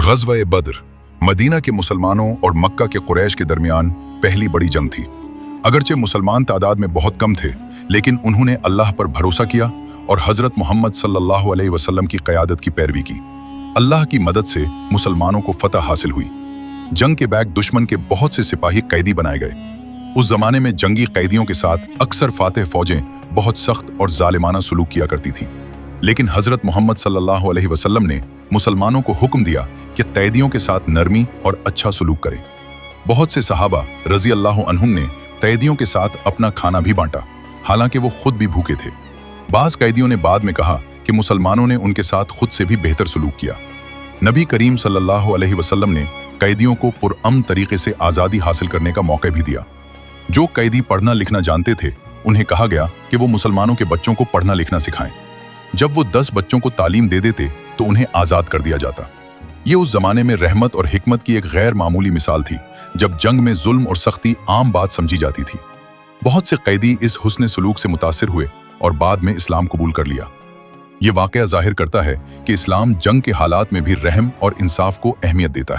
ग़ज़वा-ए Badr Medina के मुसलमानों और मक्का के कुरैश के दरमियान पहली बड़ी जंग थी। अगरचे मुसलमान तादाद में बहुत कम थे, लेकिन उन्होंने अल्लाह पर भरोसा किया और हज़रत मोहम्मद सल्लल्लाहु अलैहि वसल्लम की क़यादत की पैरवी की। अल्लाह की मदद से मुसलमानों को फतह हासिल हुई। जंग के बैक दुश्मन के बहुत से सिपाही कैदी बनाए गए। उस जमाने में जंगी कैदियों के साथ अक्सर फातेह फौजें बहुत सख्त और जालिमाना सलूक किया करती थीं। लेकिन हज़रत मोहम्मद सल्लल्लाहु अलैहि वसल्लम ने मुसलमानों को हुक्म दिया कि कैदियों के साथ नरमी और अच्छा सलूक करें। बहुत से सहाबा रज़ी अल्लाह अन्हुम ने कैदियों के साथ अपना खाना भी बांटा, हालांकि वो खुद भी भूखे थे। बाज़ कैदियों ने बाद में कहा कि मुसलमानों ने उनके साथ खुद से भी बेहतर सलूक किया। नबी करीम सल्लल्लाहु अलैहि वसल्लम ने कैदियों को पुरअमन तरीके से आज़ादी हासिल करने का मौका भी दिया। जो कैदी पढ़ना लिखना जानते थे, उन्हें कहा गया कि वो मुसलमानों के बच्चों को पढ़ना लिखना सिखाएं। जब वो 10 बच्चों को तालीम दे देते तो उन्हें आज़ाद कर दिया जाता। ये उस जमाने में रहमत और हिकमत की एक गैर मामूली मिसाल थी, जब जंग में जुल्म और सख्ती आम बात समझी जाती थी। बहुत से कैदी इस हुस्न सलूक से मुतासिर हुए और बाद में इस्लाम कबूल कर लिया। ये वाक़या ज़ाहिर करता है कि इस्लाम जंग के हालात में भी रहम और इंसाफ को अहमियत देता है।